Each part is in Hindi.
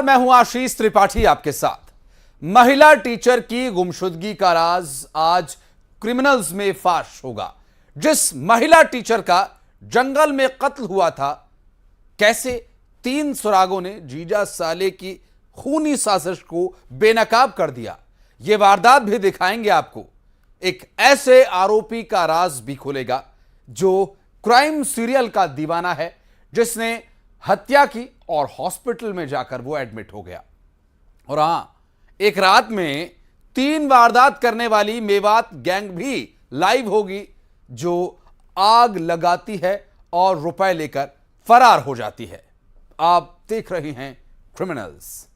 मैं हूं आशीष त्रिपाठी आपके साथ। महिला टीचर की गुमशुदगी का राज आज क्रिमिनल्स में फाश होगा। जिस महिला टीचर का जंगल में कत्ल हुआ था, कैसे 3 सुरागों ने जीजा साले की खूनी साजिश को बेनकाब कर दिया, यह वारदात भी दिखाएंगे आपको। एक ऐसे आरोपी का राज भी खुलेगा जो क्राइम सीरियल का दीवाना है, जिसने हत्या की और हॉस्पिटल में जाकर वो एडमिट हो गया। और हां, एक रात में 3 वारदात करने वाली मेवात गैंग भी लाइव होगी, जो आग लगाती है और रुपए लेकर फरार हो जाती है। आप देख रहे हैं क्रिमिनल्स।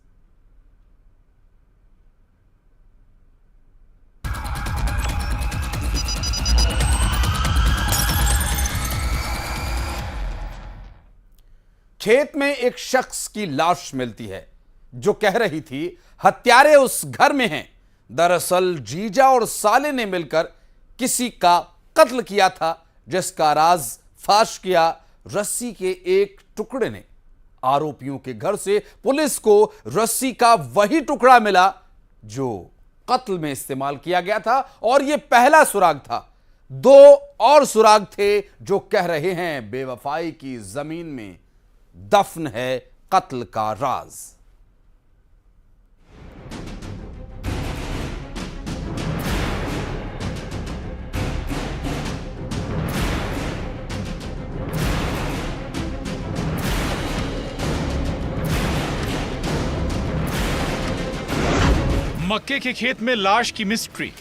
खेत में एक शख्स की लाश मिलती है जो कह रही थी हत्यारे उस घर में हैं। दरअसल जीजा और साले ने मिलकर किसी का कत्ल किया था, जिसका राज फाश किया रस्सी के एक टुकड़े ने। आरोपियों के घर से पुलिस को रस्सी का वही टुकड़ा मिला जो कत्ल में इस्तेमाल किया गया था, और यह पहला सुराग था। 2 और सुराग थे जो कह रहे हैं बेवफाई की जमीन में दफन है कत्ल का राज। मक्के के खेत में लाश की मिस्ट्री।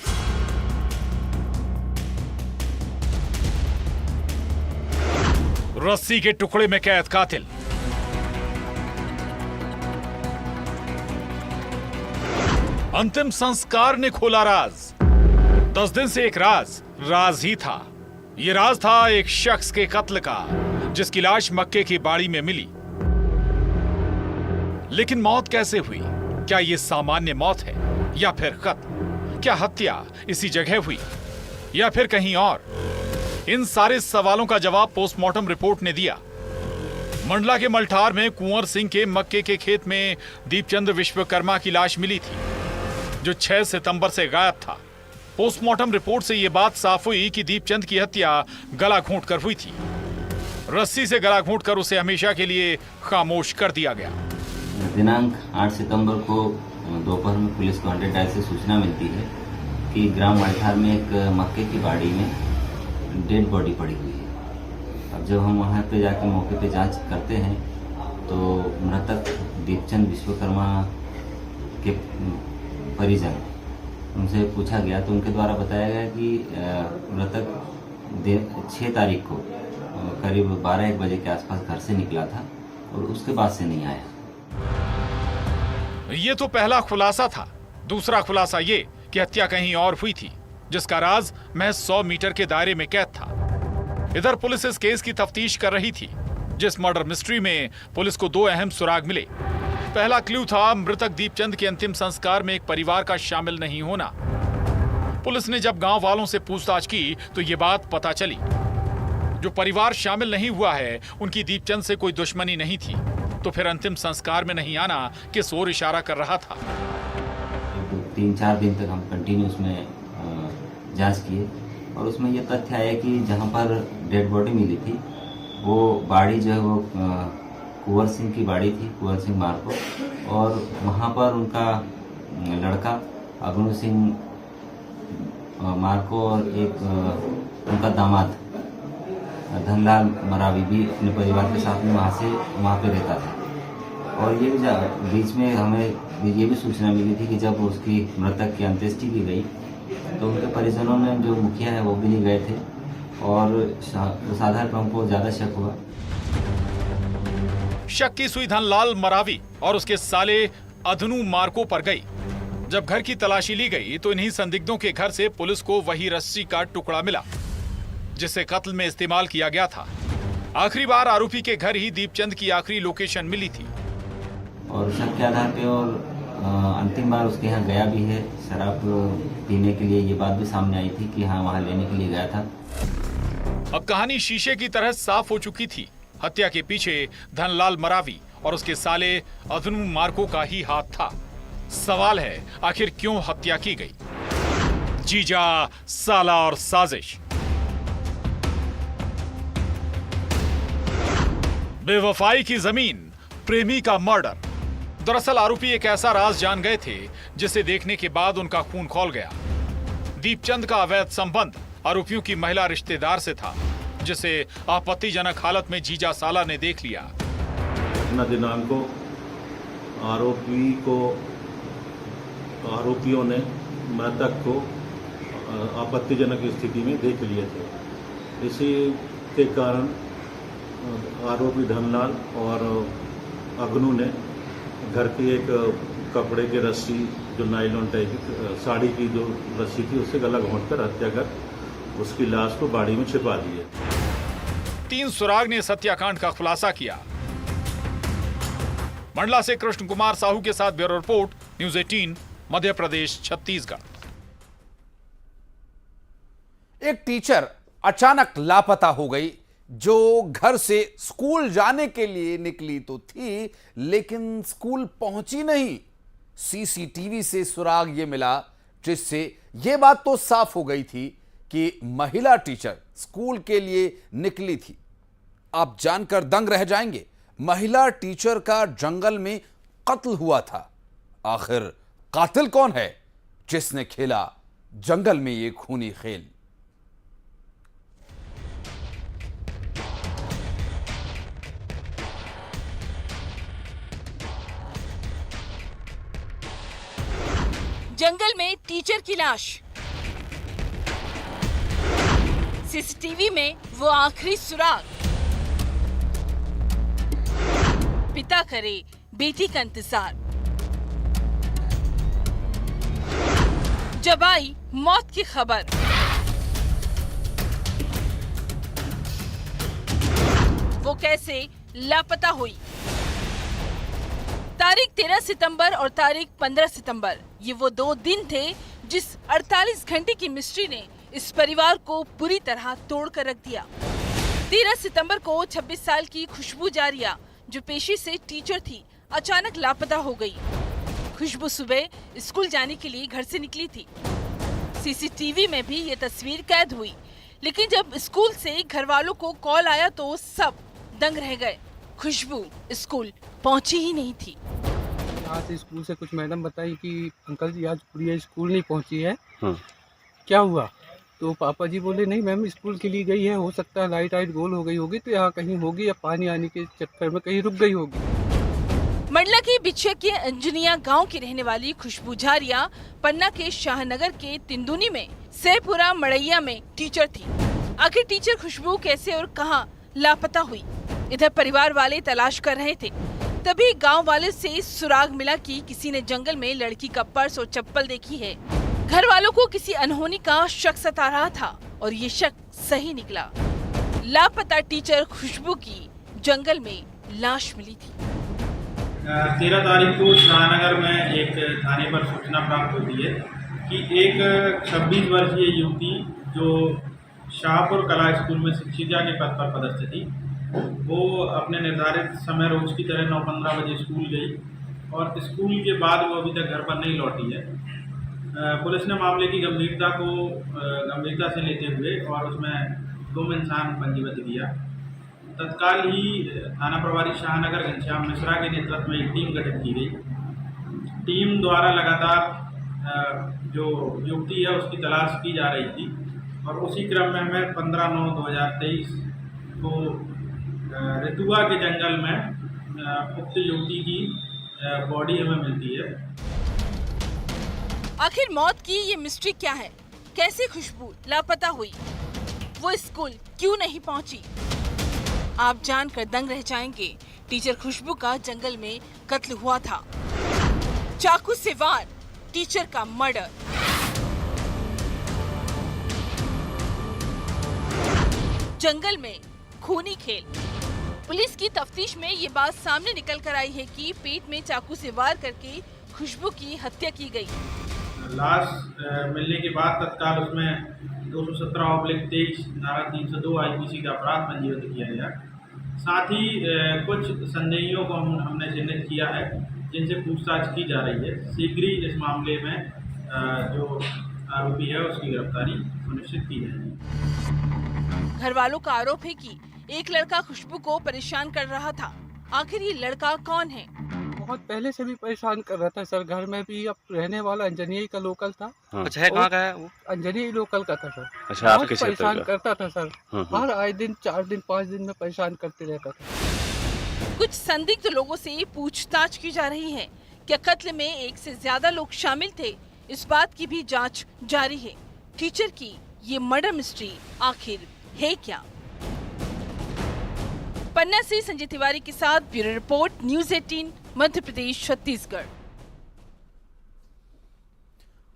रस्सी के टुकड़े में कैद कातिल। अंतिम संस्कार ने खोला राज। 10 दिन से एक राज ही था। यह राज था एक शख्स के कत्ल का, जिसकी लाश मक्के की बाड़ी में मिली। लेकिन मौत कैसे हुई? क्या यह सामान्य मौत है या फिर कत्ल? क्या हत्या इसी जगह हुई या फिर कहीं और? इन सारे सवालों का जवाब पोस्टमार्टम रिपोर्ट ने दिया। मंडला के मल्ठार में कुंवर सिंह के मक्के के खेत में दीपचंद विश्वकर्मा की लाश मिली थी, जो 6 सितंबर से गायब था। पोस्टमार्टम रिपोर्ट से यह बात साफ हुई कि दीपचंद की हत्या गला घोंटकर हुई थी। रस्सी से गला घोंटकर उसे हमेशा के लिए खामोश कर दिया गया। दिनांक 8 सितंबर को दोपहर में पुलिस को 100 डायल से सूचना मिलती है कि ग्राम मल्ठार में एक मक्के की बाड़ी में डेड बॉडी पड़ी हुई है। अब जब हम वहाँ पे जाके मौके पे जांच करते हैं तो मृतक दीपचंद विश्वकर्मा के परिजन, उनसे पूछा गया तो उनके द्वारा बताया गया कि मृतक 6 तारीख को करीब 12-1 बजे के आसपास घर से निकला था और उसके बाद से नहीं आया। ये तो पहला खुलासा था। दूसरा खुलासा ये कि हत्या कहीं और हुई थी, जिसका राज महज 100 मीटर के दायरे में कैद था। इधर पुलिस इस केस की तफ्तीश कर रही थी, जिस मर्डर मिस्ट्री में पुलिस को 2 अहम सुराग मिले। पहला क्लू था मृतक दीपचंद के अंतिम संस्कार में एक परिवार का शामिल नहीं होना। पुलिस ने जब गांव वालों से पूछताछ की तो ये बात पता चली, जो परिवार शामिल नहीं हुआ है उनकी दीपचंद से कोई दुश्मनी नहीं थी। तो फिर अंतिम संस्कार में नहीं आना किस ओर इशारा कर रहा था? 3-4 दिन तक हम कंटिन्यूस में जांच किए और उसमें यह तथ्य आया कि जहां पर डेड बॉडी मिली थी वो बाड़ी जो है वो कुंवर सिंह की बाड़ी थी, कुंवर सिंह मार्को, और वहां पर उनका लड़का अग्नु सिंह मार्को और एक उनका दामाद धनलाल मरावी भी अपने परिवार के साथ में वहाँ पे रहता था। और ये भी बीच में हमें ये भी सूचना मिली थी कि जब उसकी मृतक की अंत्येष्टि की गई तो उनके परिजनों में जो मुखिया है वो भी नहीं गए थे और साधारण पर हमको ज्यादा शक हुआ। शक की सुई धनलाल मरावी और उसके साले अधनु मार्को पर गई। जब घर की तलाशी ली गई तो इन्हीं संदिग्धों के घर से पुलिस को वही रस्सी का टुकड़ा मिला, जिसे कत्ल में इस्तेमाल किया गया था। आखिरी बार आरोपी के घर ही दीपचंद की आखिरी लोकेशन मिली थी। और शक के आधार पे और अंतिम बार उसके यहाँ गया भी है शराब पीने के लिए। ये बात भी सामने आई थी कि हाँ वहाँ लेने के लिए गया था। अब कहानी शीशे की तरह साफ हो चुकी थी। हत्या के पीछे धनलाल मरावी और उसके साले अदनू मार्को का ही हाथ था। सवाल है, आखिर क्यों हत्या की गई? जीजा, साला और साजिश। बेवफाई की जमीन, प्रेमी का मर्डर। दरअसल आरोपी एक ऐसा राज जान गए थे जिसे देखने के बाद उनका खून खौल गया। दीपचंद का अवैध संबंध आरोपियों की महिला रिश्तेदार से था, जिसे आपत्तिजनक हालत में जीजा साला ने देख लिया। दिनांक को आरोपियों ने मृतक को आपत्तिजनक स्थिति में देख लिए थे। इसी के कारण आरोपी धनलाल और अगनू ने घर की एक कपड़े की रस्सी, जो नायलॉन टाइप की साड़ी की जो रस्सी थी, उससे गला घोंटकर हत्या कर उसकी लाश को बाड़ी में छिपा दिए। 3 सुराग ने इस हत्याकांड का खुलासा किया। मंडला से कृष्ण कुमार साहू के साथ bureau report, news 18, Madhya Pradesh, Chhattisgarh. एक टीचर अचानक लापता हो गई, जो घर से स्कूल जाने के लिए निकली तो थी, लेकिन स्कूल पहुंची नहीं। सीसीटीवी से सुराग ये मिला, जिससे यह बात तो साफ हो गई थी कि महिला टीचर स्कूल के लिए निकली थी। आप जानकर दंग रह जाएंगे, महिला टीचर का जंगल में कत्ल हुआ था। आखिर कातिल कौन है जिसने खेला जंगल में ये खूनी खेल? जंगल में टीचर की लाश, सीसीटीवी में वो आखिरी सुराग। पिता करे बेटी का इंतजार। जब आई मौत की खबर, वो कैसे लापता हुई? तारीख 13 सितंबर और तारीख 15 सितंबर, ये वो 2 दिन थे जिस 48 घंटे की मिस्ट्री ने इस परिवार को पूरी तरह तोड़ कर रख दिया। 13 सितंबर को 26 साल की खुशबू जारिया, जो पेशे से टीचर थी, अचानक लापता हो गई। खुशबू सुबह स्कूल जाने के लिए घर से निकली थी। सीसीटीवी में भी ये तस्वीर कैद हुई, लेकिन जब स्कूल से घर वालों को कॉल आया तो सब दंग रह गए। खुशबू स्कूल पहुंची ही नहीं थी। आज स्कूल से कुछ मैडम बताई कि अंकल जी आज प्रिया स्कूल नहीं पहुंची है। क्या हुआ? तो पापा जी बोले नहीं मैम स्कूल के लिए गई है, हो सकता है लाइट गोल हो गई होगी तो यहाँ कहीं होगी, या पानी आने के चक्कर में कहीं रुक गई होगी। मंडला के बिछिया के अंजनिया गांव की रहने वाली खुशबू जारिया पन्ना के शाहनगर के तिंदुनी में सेपुरा मड़ैया में टीचर थी। आखिर टीचर खुशबू कैसे और कहां लापता हुई, इधर परिवार वाले तलाश कर रहे थे। तभी गांव वाले से सुराग मिला कि किसी ने जंगल में लड़की का पर्स और चप्पल देखी है। घर वालों को किसी अनहोनी का शक सता रहा था और ये शक सही निकला। लापता टीचर खुशबू की जंगल में लाश मिली थी। 13 तारीख को शाहनगर में एक थाने पर सूचना प्राप्त होती है कि एक 26 वर्षीय युवती जो शाहपुर कला स्कूल में शिक्षिका के पद पर पदस्थ थी, वो अपने निर्धारित समय रोज की तरह 9:15 बजे स्कूल गई और स्कूल के बाद वो अभी तक घर पर नहीं लौटी है। पुलिस ने मामले की गंभीरता से लेते हुए और उसमें गुम इंसान पंजीबद्ध किया। तत्काल ही थाना प्रभारी शाहनगर घनश्याम मिश्रा के नेतृत्व में एक टीम गठित की गई। टीम द्वारा लगातार जो युवती है उसकी तलाश की जा रही थी और उसी क्रम में हमें 15/9/2023 को रितुआ के जंगल में उक्त युवती की बॉडी हमें मिलती है। आखिर मौत की ये मिस्ट्री क्या है? कैसे खुशबू लापता हुई? वो स्कूल क्यों नहीं पहुंची? आप जानकर दंग रह जाएंगे। टीचर खुशबू का जंगल में कत्ल हुआ था। चाकू से वार, टीचर का मर्डर। जंगल में खूनी खेल। पुलिस की तफ्तीश में ये बात सामने निकल कर आई है कि पेट में चाकू से वार करके खुशबू की हत्या की गई। लाश मिलने के बाद तत्काल उसमें 217/23 धारा 302 IPC का अपराध पंजीबद्ध किया गया साथ ही कुछ संदेहियों को हमने चिन्हित किया है, जिनसे पूछताछ की जा रही है। शीघ्र ही इस मामले में जो आरोपी है उसकी गिरफ्तारी सुनिश्चित की जाएगी। घर वालों का आरोप है कि एक लड़का खुशबू को परेशान कर रहा था। आखिर ये लड़का कौन है? बहुत पहले से भी परेशान कर रहा था सर। घर में भी अब रहने वाला अंजनी का लोकल था। अच्छा है, कहाँ का है वो? अंजनी लोकल का था सर। अच्छा, आपके बहुत क्षेत्र परेशान का? करता था सर। हर आए दिन 4 दिन 5 दिन में परेशान करते रहता था। कुछ संदिग्ध लोगों से पूछताछ की जा रही है। क्या कत्ल में एक से ज्यादा लोग शामिल थे? इस बात की भी जांच जारी है। टीचर की ये मर्डर मिस्ट्री आखिर है क्या? पन्ना से संजय तिवारी के साथ bureau report, news 18, Madhya Pradesh, Chhattisgarh.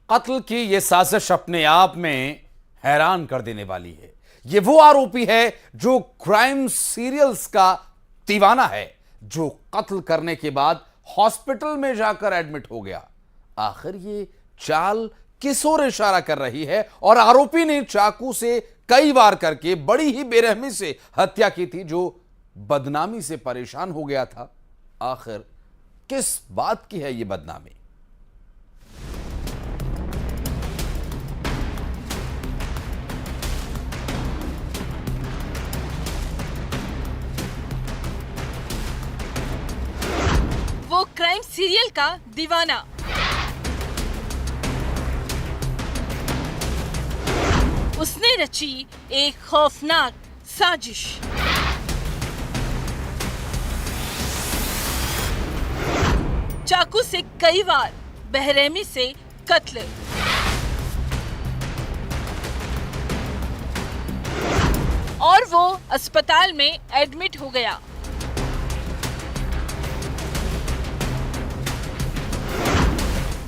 कत्ल की ये साजिश अपने आप में हैरान कर देने वाली है। ये वो आरोपी है जो क्राइम सीरियल्स का दीवाना है, जो कत्ल करने के बाद हॉस्पिटल में जाकर एडमिट हो गया। आखिर ये चाल किस ओर इशारा कर रही है? और आरोपी ने चाकू से कई वार करके बड़ी ही बेरहमी से हत्या की थी, जो बदनामी से परेशान हो गया था। आखिर किस बात की है ये बदनामी? वो क्राइम सीरियल का दीवाना, उसने रची एक खौफनाक साजिश। चाकू से कई बार बेरहमी से कत्ल। और वो अस्पताल में एडमिट हो गया।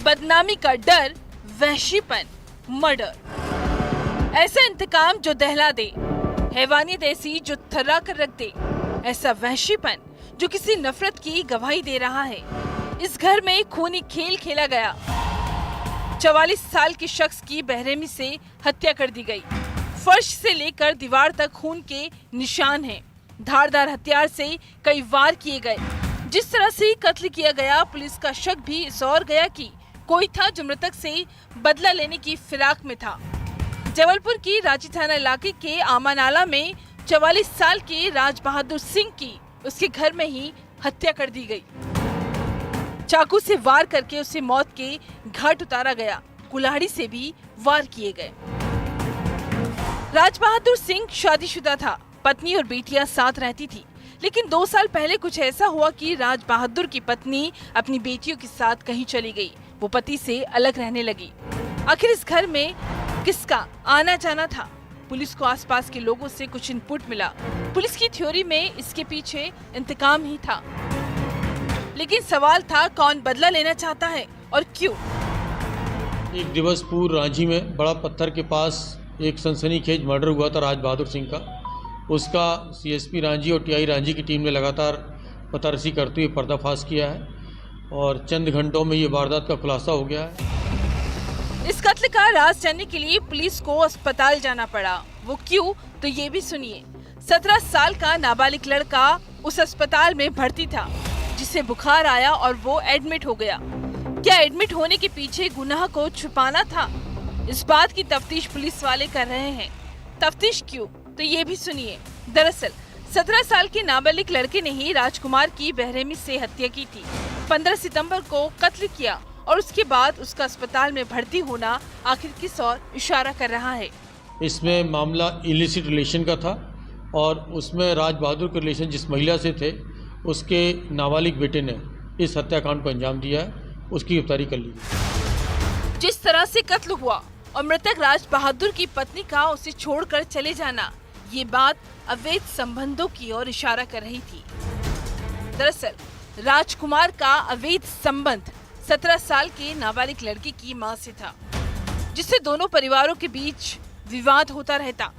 बदनामी का डर, वहशीपन, मर्डर। ऐसा इंतकाम जो दहला दे, हैवानियत ऐसी जो थर्रा कर रख दे, ऐसा वहशीपन जो किसी नफरत की गवाही दे रहा है। इस घर में खूनी खेल खेला गया। 44 साल के शख्स की बेरहमी से हत्या कर दी गई। फर्श से लेकर दीवार तक खून के निशान हैं। धारदार हथियार से कई वार किए गए। जिस तरह से कत्ल किया गया, पुलिस का शक भी इस ओर गया कि कोई था जो मृतक से बदला लेने की फिराक में था। जबलपुर की रांची थाना इलाके के आमानाला में 44 साल के राज बहादुर सिंह की उसके घर में ही हत्या कर दी गई। चाकू से वार करके उसे मौत के घाट उतारा गया। कुल्हाड़ी से भी वार किए गए। राज बहादुर सिंह शादीशुदा था। पत्नी और बेटियां साथ रहती थी। लेकिन 2 साल पहले कुछ ऐसा हुआ कि राज बहादुर की पत्नी अपनी बेटियों के साथ कहीं चली गई। वो पति से अलग रहने लगी। आखिर इस घर में किसका आना जाना था? पुलिस को आसपास के लोगों से कुछ इनपुट मिला। पुलिस की थ्योरी में इसके पीछे इंतकाम ही था। लेकिन सवाल था, कौन बदला लेना चाहता है और क्यों? एक दिवस पूर्व रांची में बड़ा पत्थर के पास एक सनसनीखेज मर्डर हुआ था राज बहादुर सिंह का। उसका सीएसपी रांची और टीआई रांची की टीम ने लगातार पतारसी करते हुए पर्दाफाश किया है और चंद घंटों में ये वारदात का खुलासा हो गया है। इस कत्ल का राज जानने के लिए पुलिस को अस्पताल जाना पड़ा। वो क्यों, तो ये भी सुनिए। 17 साल का नाबालिग लड़का उस अस्पताल में भर्ती था जिसे बुखार आया और वो एडमिट हो गया। क्या एडमिट होने के पीछे गुनाह को छुपाना था? इस बात की तफ्तीश पुलिस वाले कर रहे हैं। तफ्तीश क्यों, तो ये भी सुनिए। दरअसल 17 साल के नाबालिग लड़के ने ही राजकुमार की बेरहमी से हत्या की थी। 15 सितंबर को कत्ल किया और उसके बाद उसका अस्पताल में भर्ती होना आखिर किस ओर इशारा कर रहा है? इसमें मामला इलिसिट रिलेशन का था और उसमें राज बहादुर के रिलेशन जिस महिला से थे उसके नाबालिग बेटे ने इस हत्याकांड को अंजाम दिया है। उसकी गिरफ्तारी कर ली। जिस तरह से कत्ल हुआ और मृतक राज बहादुर की पत्नी का उसे छोड़कर चले जाना, ये बात अवैध संबंधों की ओर इशारा कर रही थी। दरअसल राजकुमार का अवैध संबंध 17 साल के नाबालिग लड़की की मां से था, जिससे दोनों परिवारों के बीच विवाद होता रहता।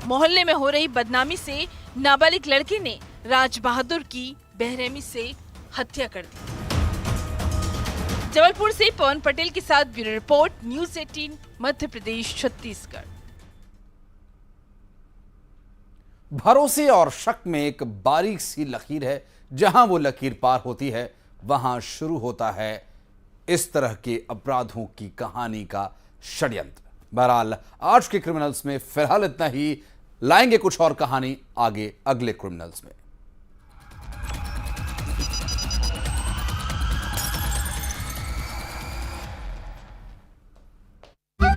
मोहल्ले में हो रही बदनामी से नाबालिग लड़के ने राज बहादुर की बेरहमी से हत्या कर दी। जबलपुर से पवन पटेल के साथ bureau report, news 18, Madhya Pradesh, Chhattisgarh. भरोसे और शक में एक बारीक सी लकीर है। जहां वो लकीर पार होती है वहां शुरू होता है इस तरह के अपराधों की कहानी का षड्यंत्र। बहरहाल आज के क्रिमिनल्स में फिलहाल इतना ही। लाएंगे कुछ और कहानी आगे अगले क्रिमिनल्स में।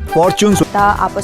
फॉर्च्यून आपस